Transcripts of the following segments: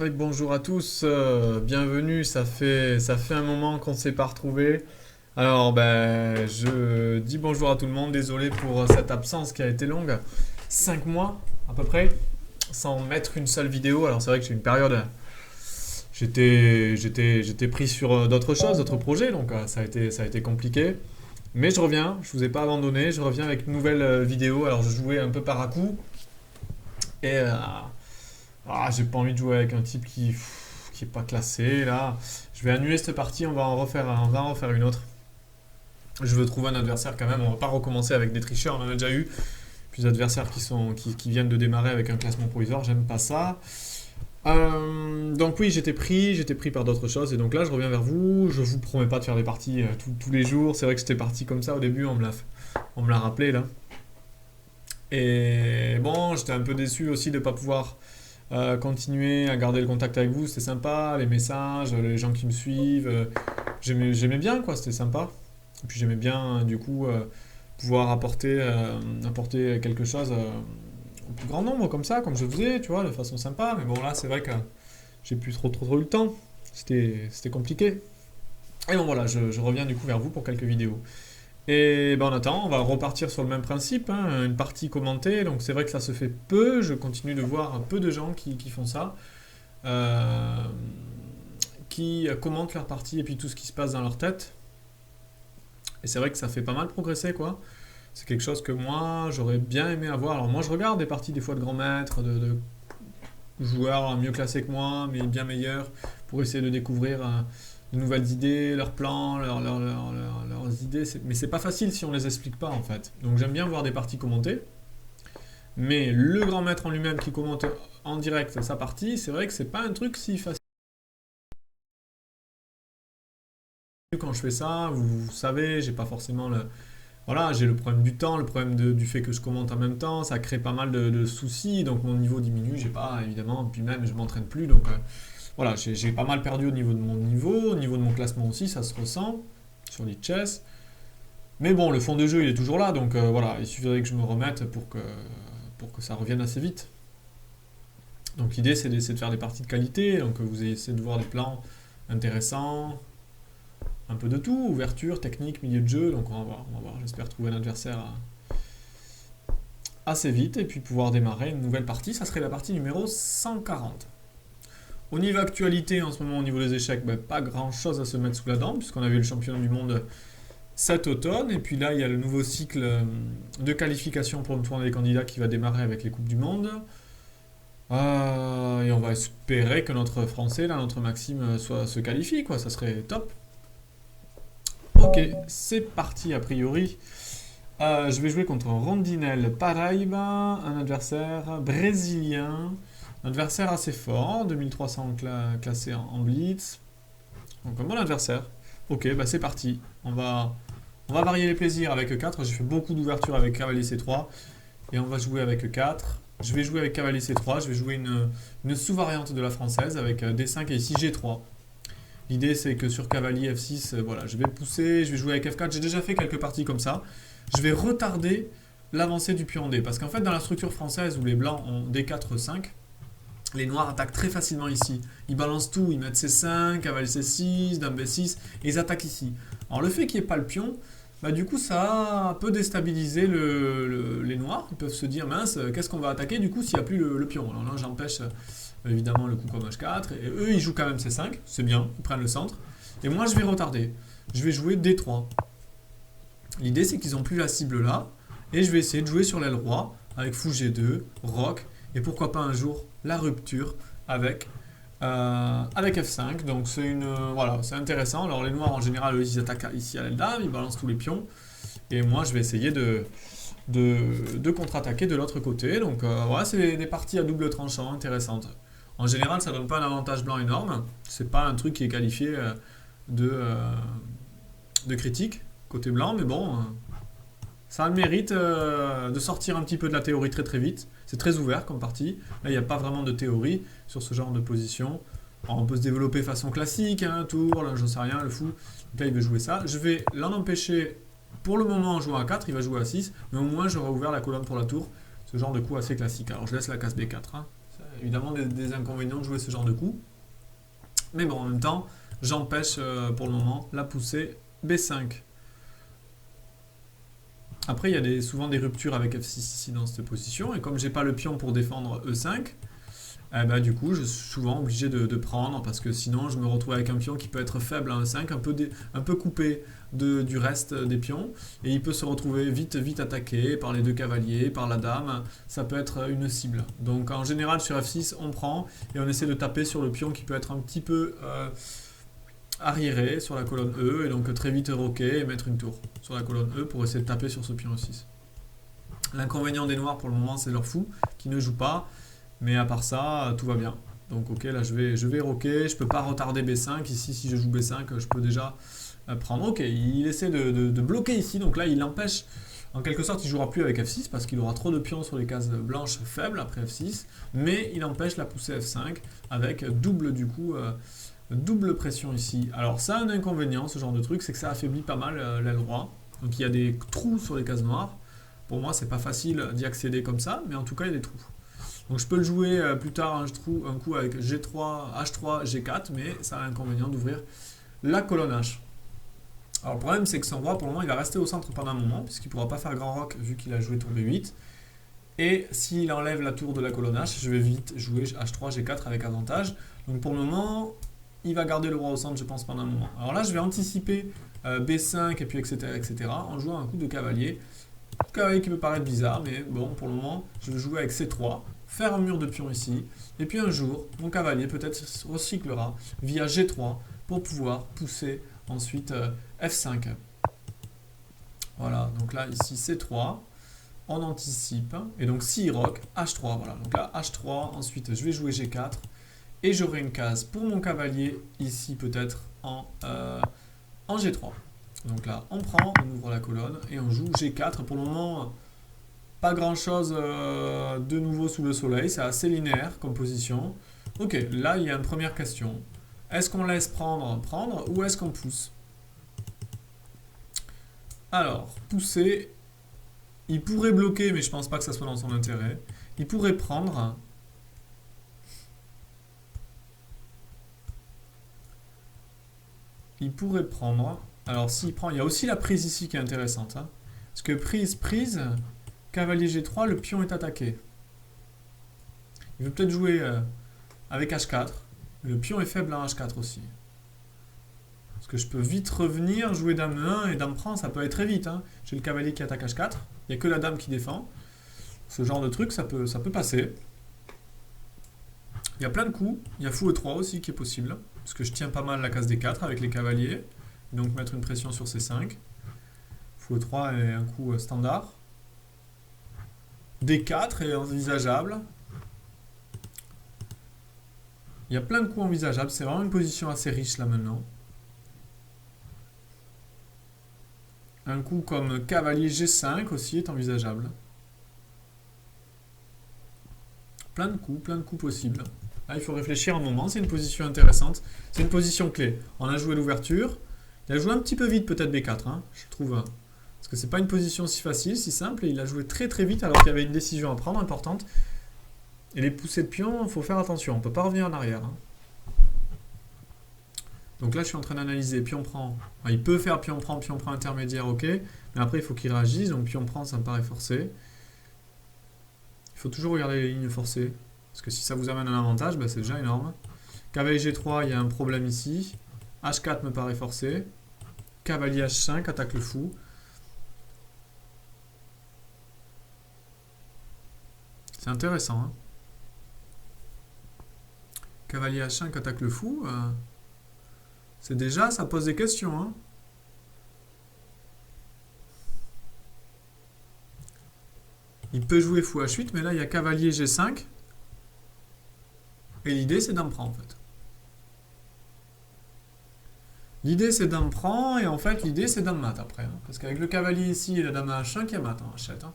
Oui, bonjour à tous, bienvenue, ça fait un moment qu'on ne s'est pas retrouvés. Alors, ben, je dis bonjour à tout le monde, désolé pour cette absence qui a été longue, 5 mois à peu près, sans mettre une seule vidéo. Alors c'est vrai que j'ai une période, j'étais pris sur d'autres choses, d'autres projets, donc ça a été compliqué. Mais je reviens, je vous ai pas abandonné, je reviens avec une nouvelle vidéo. Alors je jouais un peu par à coup, et j'ai pas envie de jouer avec un type qui est pas classé là. Je vais annuler cette partie, on va en refaire une autre. Je veux trouver un adversaire quand même, on va pas recommencer avec des tricheurs, on en a déjà eu. Puis des adversaires qui viennent de démarrer avec un classement provisoire, j'aime pas ça. Donc oui, j'étais pris par d'autres choses et donc là je reviens vers vous. Je vous promets pas de faire des parties tous les jours. C'est vrai que j'étais parti comme ça au début, on me l'a rappelé là. Et bon, j'étais un peu déçu aussi de ne pas pouvoir continuer à garder le contact avec vous. C'était sympa, les messages, les gens qui me suivent. J'aimais bien, quoi, c'était sympa. Et puis j'aimais bien, du coup, pouvoir apporter quelque chose au plus grand nombre, comme ça, comme je faisais, tu vois, de façon sympa. Mais bon, là, c'est vrai que j'ai plus trop eu le temps. C'était compliqué. Et bon, voilà, je reviens du coup vers vous pour quelques vidéos. Et ben en attendant, on va repartir sur le même principe, hein, une partie commentée. Donc c'est vrai que ça se fait peu. Je continue de voir un peu de gens qui font ça, euh, qui commentent leur partie et puis tout ce qui se passe dans leur tête. Et c'est vrai que ça fait pas mal progresser, quoi. C'est quelque chose que moi, j'aurais bien aimé avoir. Alors moi, je regarde des parties des fois de grands maîtres, de joueurs mieux classés que moi, mais bien meilleurs, pour essayer de découvrir de nouvelles idées, leurs plans, leurs idées. Mais c'est pas facile si on les explique pas, en fait. Donc j'aime bien voir des parties commentées. Mais le grand maître en lui-même qui commente en direct sa partie, c'est vrai que c'est pas un truc si facile. Quand je fais ça, vous savez, j'ai pas forcément le. Voilà, j'ai le problème du temps, le problème du fait que je commente en même temps, ça crée pas mal de soucis, donc mon niveau diminue, j'ai pas, évidemment, puis même je m'entraîne plus, donc voilà, j'ai pas mal perdu au niveau de mon niveau, au niveau de mon classement aussi, ça se ressent sur les chess. Mais bon, le fond de jeu, il est toujours là, donc voilà, il suffirait que je me remette pour que ça revienne assez vite. Donc l'idée, c'est d'essayer de faire des parties de qualité, donc vous essayez de voir des plans intéressants, un peu de tout, ouverture, technique, milieu de jeu, donc on va voir, j'espère trouver un adversaire assez vite et puis pouvoir démarrer une nouvelle partie, ça serait la partie numéro 140. Au niveau actualité, en ce moment, au niveau des échecs, ben, pas grand chose à se mettre sous la dent, puisqu'on avait le championnat du monde cet automne, et puis là, il y a le nouveau cycle de qualification pour le tournoi des candidats qui va démarrer avec les Coupes du Monde. Et on va espérer que notre Français, là, notre Maxime, se qualifie, quoi, ça serait top. Ok, c'est parti a priori. Je vais jouer contre Rondinelle Paraíba, un adversaire brésilien, un adversaire assez fort, 2300 classé en blitz. Donc un bon adversaire. Ok, bah c'est parti. On va varier les plaisirs avec E4. J'ai fait beaucoup d'ouvertures avec cavalier C3 et on va jouer avec E4. Je vais jouer avec cavalier C3. Je vais jouer une sous-variante de la française avec D5 et ici G3. L'idée c'est que sur cavalier F6, voilà, je vais pousser, je vais jouer avec F4. J'ai déjà fait quelques parties comme ça. Je vais retarder l'avancée du pion en D. Parce qu'en fait, dans la structure française où les blancs ont D4, 5, les noirs attaquent très facilement ici. Ils balancent tout, ils mettent C5, cavalier C6, dame B6, et ils attaquent ici. Alors le fait qu'il n'y ait pas le pion, bah, du coup ça peut déstabiliser les noirs. Ils peuvent se dire, mince, qu'est-ce qu'on va attaquer du coup s'il n'y a plus le pion. Alors là j'empêche évidemment le coup comme H4, et eux ils jouent quand même C5, c'est bien, ils prennent le centre. Et moi je vais retarder, je vais jouer D3. L'idée c'est qu'ils n'ont plus la cible là, et je vais essayer de jouer sur l'aile roi, avec fou G2, roc, et pourquoi pas un jour la rupture avec F5. Donc voilà, c'est intéressant. Alors les noirs en général, eux, ils attaquent ici à l'aile dame, ils balancent tous les pions, et moi je vais essayer de contre-attaquer de l'autre côté. Donc voilà, c'est des parties à double tranchant intéressantes. En général, ça donne pas un avantage blanc énorme. C'est pas un truc qui est qualifié de, euh, de critique côté blanc, mais bon, ça a le mérite de sortir un petit peu de la théorie très très vite. C'est très ouvert comme partie. Là, il n'y a pas vraiment de théorie sur ce genre de position. Alors, on peut se développer façon classique, un tour, là, j'en sais rien, le fou. Donc là, il veut jouer ça. Je vais l'en empêcher pour le moment en jouant à 4, il va jouer à 6, mais au moins j'aurai ouvert la colonne pour la tour. Ce genre de coup assez classique. Alors je laisse la case B4. Hein. évidemment des inconvénients de jouer ce genre de coup. Mais bon, en même temps, j'empêche pour le moment la poussée B5. Après, il y a souvent des ruptures avec F6 ici dans cette position. Et comme j'ai pas le pion pour défendre E5, eh ben, du coup, je suis souvent obligé de prendre parce que sinon, je me retrouve avec un pion qui peut être faible à E5, un peu coupé du reste des pions. Et il peut se retrouver vite attaqué par les deux cavaliers, par la dame. Ça peut être une cible. Donc, en général, sur F6, on prend et on essaie de taper sur le pion qui peut être un petit peu arriéré sur la colonne E. Et donc, très vite roquer et mettre une tour sur la colonne E pour essayer de taper sur ce pion E6. L'inconvénient des noirs pour le moment, c'est leur fou qui ne joue pas. Mais à part ça, tout va bien. Donc ok, là je vais roquer, je peux pas retarder B5. Ici, si je joue B5, je peux déjà prendre. Ok, il essaie de bloquer ici, donc là il empêche, en quelque sorte il jouera plus avec F6 parce qu'il aura trop de pions sur les cases blanches faibles après F6, mais il empêche la poussée F5 avec double du coup, double pression ici. Alors ça a un inconvénient, ce genre de truc, c'est que ça affaiblit pas mal l'aile droite. Donc il y a des trous sur les cases noires. Pour moi, c'est pas facile d'y accéder comme ça, mais en tout cas il y a des trous. Donc je peux le jouer plus tard un coup avec G3, H3, G4, mais ça a l'inconvénient d'ouvrir la colonne H. Alors le problème c'est que son roi pour le moment il va rester au centre pendant un moment, puisqu'il ne pourra pas faire grand roc vu qu'il a joué tour B8. Et s'il enlève la tour de la colonne H, je vais vite jouer H3, G4 avec avantage. Donc pour le moment, il va garder le roi au centre je pense pendant un moment. Alors là je vais anticiper B5 et puis etc. en jouant un coup de cavalier. Cavalier qui peut paraître bizarre, mais bon pour le moment je vais jouer avec C3. Faire un mur de pion ici, et puis un jour, mon cavalier peut-être recyclera via G3 pour pouvoir pousser ensuite F5. Voilà, donc là, ici C3, on anticipe, et donc s'il roque, H3, voilà, donc là H3, ensuite je vais jouer G4, et j'aurai une case pour mon cavalier, ici peut-être en G3. Donc là, on prend, on ouvre la colonne, et on joue G4, pour le moment... Pas grand chose de nouveau sous le soleil, c'est assez linéaire comme position. Ok, là il y a une première question. Est-ce qu'on laisse prendre ou est-ce qu'on pousse? Alors, pousser, il pourrait bloquer, mais je pense pas que ça soit dans son intérêt. Il pourrait prendre. Il pourrait prendre. Alors s'il prend, il y a aussi la prise ici qui est intéressante. Hein. Parce que prise... Cavalier G3, le pion est attaqué. Il veut peut-être jouer avec H4. Le pion est faible à H4 aussi. Parce que je peux vite revenir, jouer dame 1 et dame prend, ça peut aller très vite. Hein. J'ai le cavalier qui attaque H4. Il n'y a que la dame qui défend. Ce genre de truc, ça peut passer. Il y a plein de coups. Il y a fou E3 aussi qui est possible. Parce que je tiens pas mal la case D4 avec les cavaliers. Donc mettre une pression sur C5. Fou E3 est un coup standard. D4 est envisageable. Il y a plein de coups envisageables. C'est vraiment une position assez riche là maintenant. Un coup comme cavalier G5 aussi est envisageable. Plein de coups possibles. Là, il faut réfléchir un moment. C'est une position intéressante. C'est une position clé. On a joué l'ouverture. Il a joué un petit peu vite peut-être B4. Hein, je trouve... Parce que c'est pas une position si facile, si simple, et il a joué très vite alors qu'il y avait une décision à prendre importante. Et les poussées de pion, il faut faire attention, on ne peut pas revenir en arrière. Hein. Donc là, je suis en train d'analyser, pion prend. Enfin, il peut faire pion prend intermédiaire, ok. Mais après, il faut qu'il réagisse, donc pion prend, ça me paraît forcé. Il faut toujours regarder les lignes forcées. Parce que si ça vous amène un avantage, bah, c'est déjà énorme. Cavalier G3, il y a un problème ici. H4 me paraît forcé. Cavalier H5, attaque le fou. C'est intéressant. Hein. Cavalier H5 attaque le fou. C'est déjà, ça pose des questions. Hein. Il peut jouer fou H8, mais là, il y a cavalier G5. Et l'idée, c'est dame prend, en fait. L'idée, c'est dame prend, et en fait, l'idée, c'est dame mat, après. Hein. Parce qu'avec le cavalier ici et la dame à H5, il y a mat en H7. Hein.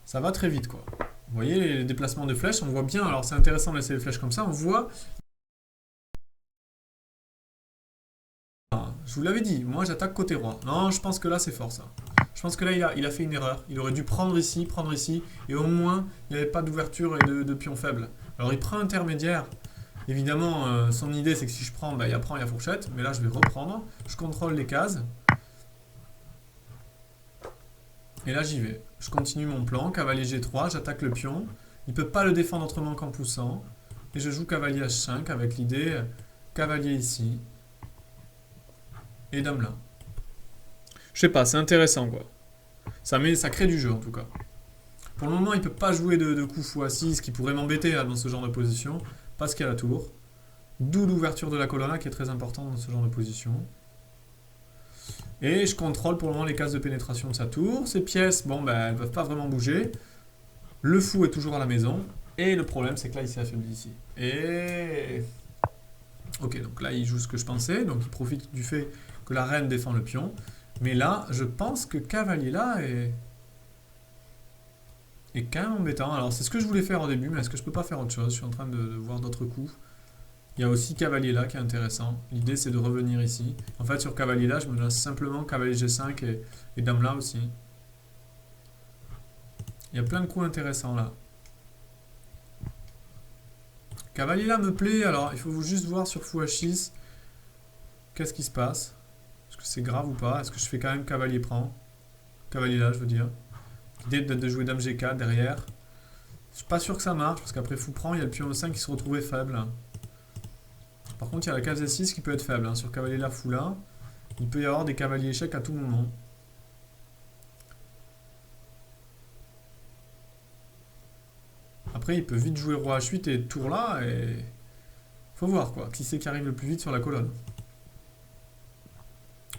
Ça va très vite, quoi. Vous voyez les déplacements de flèches, on voit bien, alors c'est intéressant de laisser les flèches comme ça, on voit... Je vous l'avais dit, moi j'attaque côté roi. Non, je pense que là c'est fort ça. Je pense que là il a fait une erreur. Il aurait dû prendre ici, et au moins il n'y avait pas d'ouverture et de pion faible. Alors il prend intermédiaire. Évidemment, son idée c'est que si je prends, bah, il y a prend, il y a fourchette. Mais là je vais reprendre. Je contrôle les cases. Et là j'y vais. Je continue mon plan. Cavalier G3, j'attaque le pion. Il ne peut pas le défendre autrement qu'en poussant. Et je joue cavalier H5 avec l'idée cavalier ici. Et dame là. Je sais pas, c'est intéressant quoi. Ça crée du jeu en tout cas. Pour le moment, il ne peut pas jouer de coup fou A6, ce qui pourrait m'embêter dans ce genre de position, parce qu'il y a la tour. D'où l'ouverture de la colonna qui est très importante dans ce genre de position. Et je contrôle pour le moment les cases de pénétration de sa tour. Ces pièces, bon, ben, elles ne peuvent pas vraiment bouger. Le fou est toujours à la maison. Et le problème, c'est que là, il s'est affaibli ici. Et... Ok, donc là, il joue ce que je pensais. Donc, il profite du fait que la reine défend le pion. Mais là, je pense que cavalier là est quand même embêtant. Alors, c'est ce que je voulais faire au début, mais est-ce que je peux pas faire autre chose? Je suis en train de voir d'autres coups. Il y a aussi cavalier là qui est intéressant. L'idée, c'est de revenir ici. En fait, sur cavalier là, je me laisse simplement cavalier G5 et dame là aussi. Il y a plein de coups intéressants là. Cavalier là me plaît. Alors, il faut juste voir sur fou H6 qu'est-ce qui se passe. Est-ce que c'est grave ou pas? Est-ce que je fais quand même cavalier prend? Cavalier là, je veux dire. L'idée de jouer dame G4 derrière. Je suis pas sûr que ça marche, parce qu'après fou prend, il y a le pion E5 qui se retrouvait faible. Par contre, il y a la case S6 qui peut être faible. Sur cavalier là, fou là, il peut y avoir des cavaliers échecs à tout moment. Après, il peut vite jouer roi H8 et tour là, et... faut voir, quoi. Qui c'est qui arrive le plus vite sur la colonne?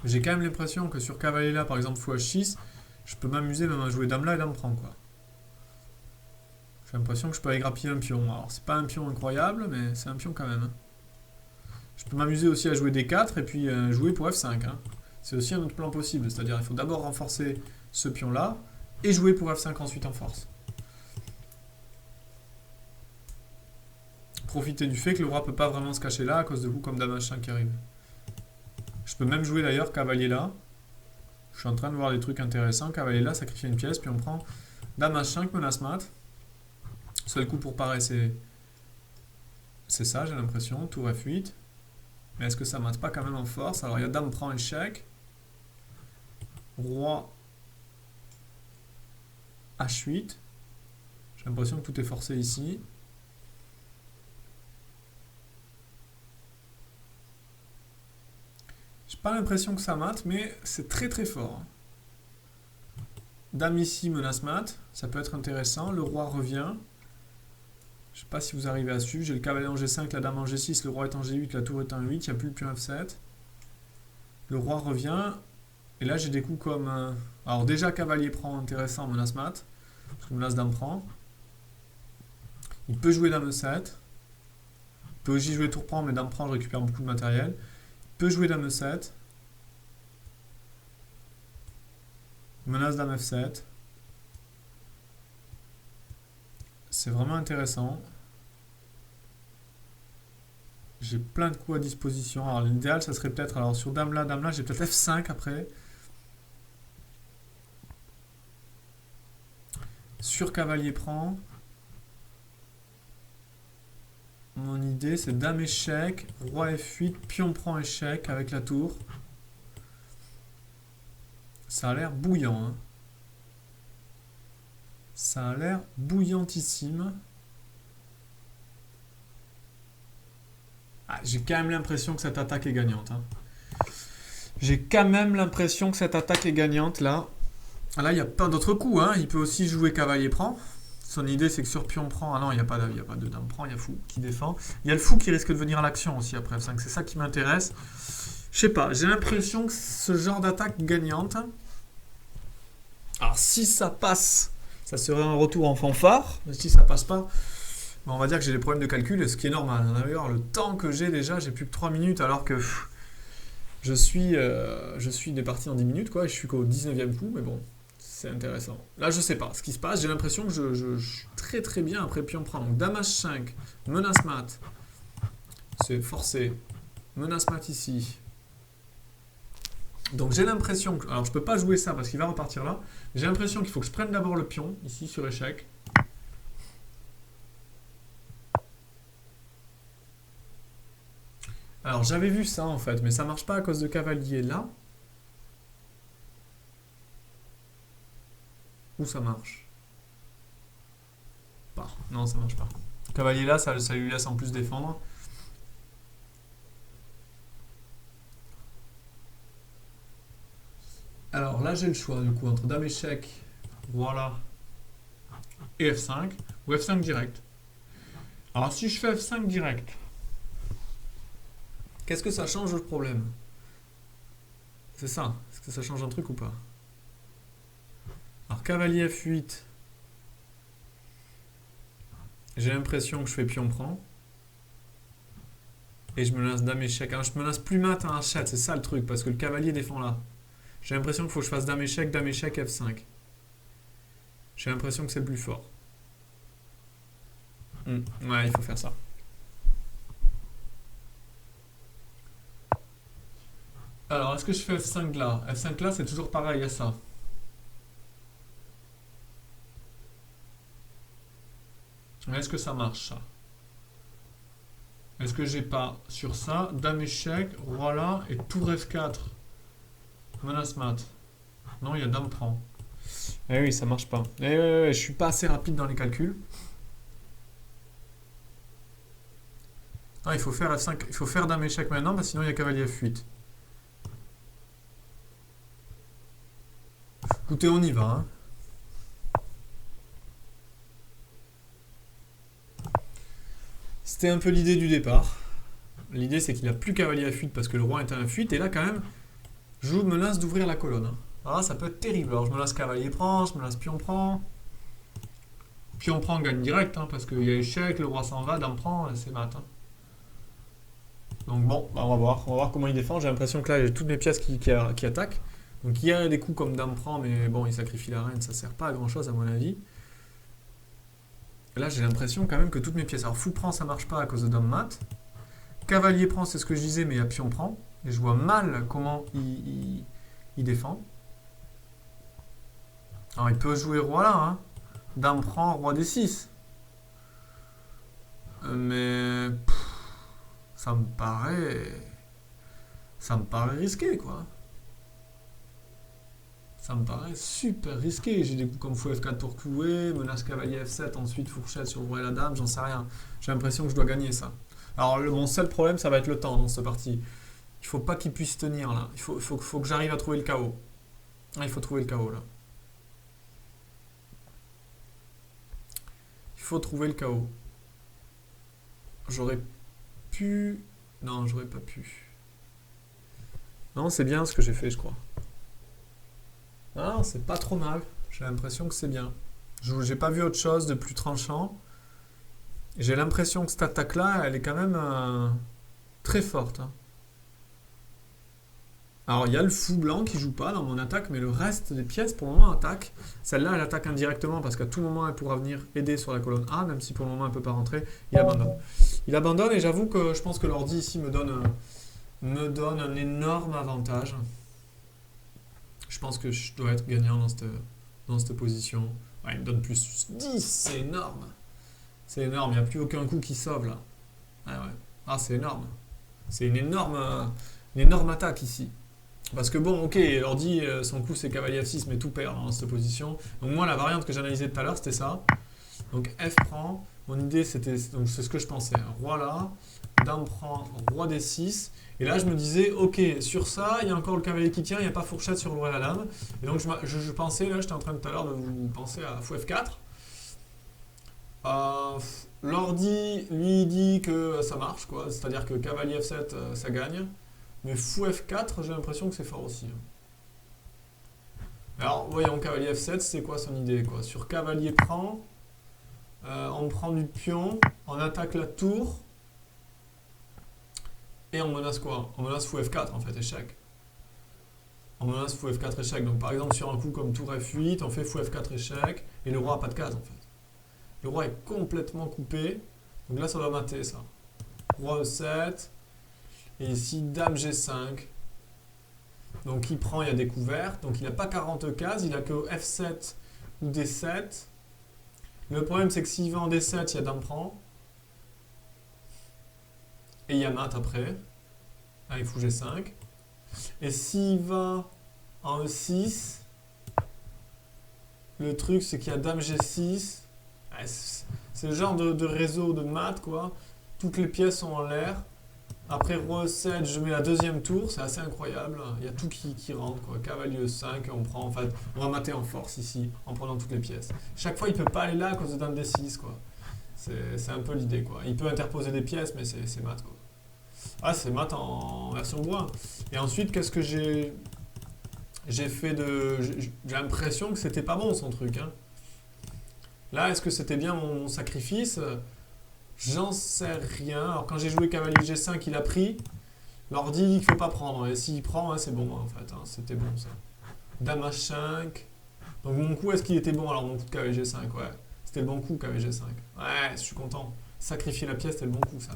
J'ai quand même l'impression que sur cavalier là, par exemple, fou H6, je peux m'amuser même à jouer dame là et dame prend, quoi. J'ai l'impression que je peux aller grappiller un pion. Alors, c'est pas un pion incroyable, mais c'est un pion quand même. Je peux m'amuser aussi à jouer D4 et puis jouer pour F5. C'est aussi un autre plan possible. C'est-à-dire il faut d'abord renforcer ce pion-là et jouer pour F5 ensuite en force. Profiter du fait que le roi ne peut pas vraiment se cacher là à cause de coups comme dame H5 qui arrive. Je peux même jouer d'ailleurs cavalier là. Je suis en train de voir des trucs intéressants. Cavalier là, sacrifier une pièce, puis on prend dame H5, menace mat. Seul coup pour parer, c'est ça, j'ai l'impression. Tour F8. Mais est-ce que ça mate pas quand même en force? Alors il y a dame prend échec. Roi H8. J'ai l'impression que tout est forcé ici. J'ai pas l'impression que ça mate, mais c'est très très fort. Dame ici, menace mat. Ça peut être intéressant. Le roi revient. Je sais pas si vous arrivez à suivre. J'ai le cavalier en G5, la dame en G6, le roi est en G8, la tour est en 8, il n'y a plus le pion F7. Le roi revient. Et là, j'ai des coups comme... Alors déjà, cavalier prend, intéressant, menace mat. Parce que menace dame prend. Il peut jouer dame E7. Il peut aussi jouer tour prend, mais dame prend, je récupère beaucoup de matériel. Il peut jouer dame E7. Menace dame F7. C'est vraiment intéressant. J'ai plein de coups à disposition. Alors l'idéal, ça serait peut-être... Alors sur dame là, j'ai peut-être F5 après. Sur cavalier prend. Mon idée, c'est dame échec, roi F8, pion prend échec avec la tour. Ça a l'air bouillant, hein. Ça a l'air bouillantissime. Ah, j'ai quand même l'impression que cette attaque est gagnante. J'ai quand même l'impression que cette attaque est gagnante, là. Là, il n'y a pas d'autres coups. Il peut aussi jouer cavalier prend. Son idée, c'est que sur pion prend... Ah non, il n'y a pas de dame prend, il y a fou qui défend. Il y a le fou qui risque de venir à l'action aussi après F5. C'est ça qui m'intéresse. Je sais pas, j'ai l'impression que ce genre d'attaque gagnante... Alors, si ça passe... Ça serait un retour en fanfare. Mais si ça passe pas, on va dire que j'ai des problèmes de calcul, ce qui est normal. D'ailleurs, le temps que j'ai déjà, j'ai plus que 3 minutes, alors que je suis des parties en 10 minutes, quoi. Et je suis qu'au 19e coup, mais bon, c'est intéressant. Là, je sais pas ce qui se passe. J'ai l'impression que je suis très très bien après pion prend. Donc, dame H5, menace mat. C'est forcé. Menace mat ici. Donc j'ai l'impression que... Alors je peux pas jouer ça parce qu'il va repartir là. J'ai l'impression qu'il faut que je prenne d'abord le pion, ici sur échec. Alors j'avais vu ça en fait, mais ça marche pas à cause de cavalier là. Ou ça marche? Pas. Non, ça marche pas. Cavalier là, ça lui laisse en plus défendre. Alors là, j'ai le choix du coup entre dame échec, voilà, et F5, ou F5 direct. Alors si je fais F5 direct, qu'est-ce que ça change le problème? C'est ça. Est-ce que ça change un truc ou pas? Alors cavalier F8, j'ai l'impression que je fais pion prend. Et je me lance dame échec. Alors je me lance plus mat à un chat, c'est ça le truc, parce que le cavalier défend là. J'ai l'impression qu'il faut que je fasse dame échec, F5. J'ai l'impression que c'est le plus fort. Ouais, il faut faire ça. Alors, est-ce que je fais F5 là? F5 là, c'est toujours pareil à ça. Est-ce que ça marche ça? Est-ce que j'ai pas sur ça, dame échec, roi là et tour F4? Menace mat. Non, il y a dame prend. Eh oui, ça marche pas. Eh ouais, je suis pas assez rapide dans les calculs. Ah, il faut faire F5, il faut faire dame échec maintenant, parce que sinon il y a cavalier F8. Écoutez, on y va. Hein. C'était un peu l'idée du départ. L'idée, c'est qu'il n'a plus cavalier F8 parce que le roi est à F8. Et là, quand même, je me lance d'ouvrir la colonne. Hein. Ah, ça peut être terrible. Alors, je me lance cavalier prend, je me lance pion prend. Pion prend, gagne direct, hein, parce qu'il y a échec, le roi s'en va, dame prend, c'est mat. Hein. Donc bon, bah, on va voir comment il défend. J'ai l'impression que là, j'ai toutes mes pièces qui attaquent. Donc il y a des coups comme dame prend, mais bon, il sacrifie la reine, ça sert pas à grand chose à mon avis. Là, j'ai l'impression quand même que toutes mes pièces. Alors fou prend, ça marche pas à cause de dame mat. Cavalier prend, c'est ce que je disais, mais il y a pion prend. Et je vois mal comment il défend. Alors il peut jouer roi là, hein. Dame prend, roi D6. Mais ça me paraît risqué quoi. Ça me paraît super risqué. J'ai des coups comme fou F4 tour cloué, menace cavalier F7, ensuite fourchette sur le roi et la dame, j'en sais rien. J'ai l'impression que je dois gagner ça. Alors mon seul problème, ça va être le temps dans cette partie. Il faut pas qu'il puisse tenir là. Il faut que j'arrive à trouver le chaos. Ah, il faut trouver le chaos là. Il faut trouver le chaos. J'aurais pu... Non, j'aurais pas pu. Non, c'est bien ce que j'ai fait, je crois. Ah, c'est pas trop mal. J'ai l'impression que c'est bien. J'ai pas vu autre chose de plus tranchant. J'ai l'impression que cette attaque-là, elle est quand même très forte. Hein. Alors, il y a le fou blanc qui joue pas dans mon attaque, mais le reste des pièces, pour le moment, attaque. Celle-là, elle attaque indirectement parce qu'à tout moment, elle pourra venir aider sur la colonne A, même si pour le moment, elle peut pas rentrer. Il abandonne. Il abandonne et j'avoue que je pense que l'ordi ici me donne un énorme avantage. Je pense que je dois être gagnant dans cette position. Ouais, il me donne plus 10, c'est énorme. C'est énorme, il n'y a plus aucun coup qui sauve là. Ah ouais. Ah, c'est énorme. C'est une énorme attaque ici. Parce que bon, ok, l'ordi, son coup c'est cavalier F6, mais tout perd dans cette position. Donc moi, la variante que j'analysais tout à l'heure, c'était ça. Donc F prend. Mon idée, c'était, donc c'est ce que je pensais. Roi là, dame prend, roi D6. Et là, je me disais, ok, sur ça, il y a encore le cavalier qui tient, il n'y a pas fourchette sur le roi et la dame. Et donc, je pensais, là, j'étais en train tout à l'heure de vous penser à fou F4. L'ordi, lui, dit que ça marche, quoi. C'est-à-dire que cavalier F7, ça gagne. Mais fou F4, j'ai l'impression que c'est fort aussi. Alors, voyons, cavalier F7, c'est quoi son idée, quoi? Sur cavalier prend, on prend du pion, on attaque la tour. Et on menace quoi? On menace fou F4 en fait, échec. On menace fou F4 échec. Donc par exemple sur un coup comme tour F8, on fait fou F4 échec et le roi n'a pas de case en fait. Le roi est complètement coupé. Donc là ça va mater ça. Roi E7. Et ici dame G5. Donc il prend, il y a découvert. Donc il n'a pas 40 cases, il n'a que F7 ou D7. Le problème c'est que s'il va en D7, il y a dame prend. Et il y a mat après. avec fou G5. Et s'il va en E6, le truc c'est qu'il y a Dame G6. Ouais, c'est le genre de réseau de maths quoi. Toutes les pièces sont en l'air. Après Roi E7, je mets la deuxième tour, c'est assez incroyable. Il y a tout qui rentre quoi. Cavalier E5, on prend en fait, on va mater en force ici en prenant toutes les pièces. Chaque fois il peut pas aller là à cause de Dame D6 quoi. C'est un peu l'idée quoi. Il peut interposer des pièces mais c'est mat quoi. Ah c'est mat en version bois. Et ensuite qu'est-ce que j'ai fait de... J'ai l'impression que c'était pas bon son truc. Hein. Là est-ce que c'était bien mon sacrifice? J'en sais rien. Alors quand j'ai joué cavalier G5 il a pris. L'ordi dit qu'il faut pas prendre. Et s'il prend c'est bon en fait. Hein. C'était bon ça. Dame H5. Donc mon coup est-ce qu'il était bon alors mon coup de cavalier G5 ouais. C'était le bon coup, cavalier G5. Ouais, je suis content. Sacrifier la pièce, c'était le bon coup, ça.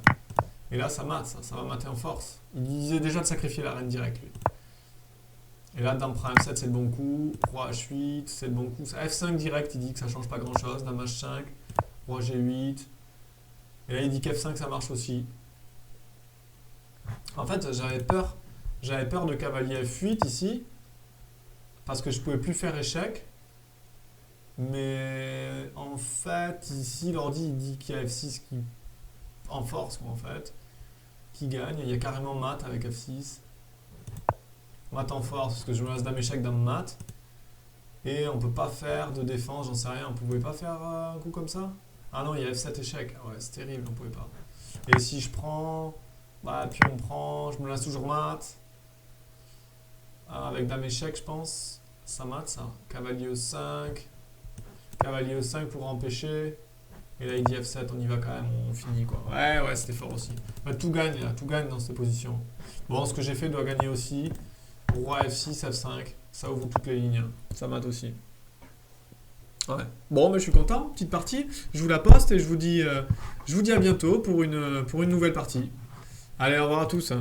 Et là, ça mate, ça va mater en force. Il disait déjà de sacrifier la reine direct, lui. Et là, Dame prend M7, c'est le bon coup. Roi H8, c'est le bon coup. F5 direct, il dit que ça change pas grand-chose. Dame H5, Roi G8. Et là, il dit qu'F5, ça marche aussi. En fait, j'avais peur de cavalier F8 ici. Parce que je pouvais plus faire échec. Mais en fait, ici, l'ordi il dit qu'il y a F6 qui en force, quoi, en fait, qui gagne. Il y a carrément mat avec F6. Mat en force, parce que je me laisse dame échec, dame mat. Et on peut pas faire de défense, j'en sais rien. On pouvait pas faire un coup comme ça? Ah non, il y a F7 échec. Ah ouais, c'est terrible, on pouvait pas. Et si je prends, bah, puis on prend, je me laisse toujours mat. Ah, avec dame échec, je pense. Ça mat, ça. Cavalier E5. Cavalier E5 pour empêcher. Et là, il dit F7, on y va quand même, on finit quoi. Ouais, c'était fort aussi. Bah, tout gagne là, tout gagne dans cette position. Bon, ce que j'ai fait doit gagner aussi. Roi F6, F5, ça ouvre toutes les lignes. Ça mate aussi. Ouais. Bon, mais je suis content, petite partie. Je vous la poste et je vous dis à bientôt pour une nouvelle partie. Allez, au revoir à tous.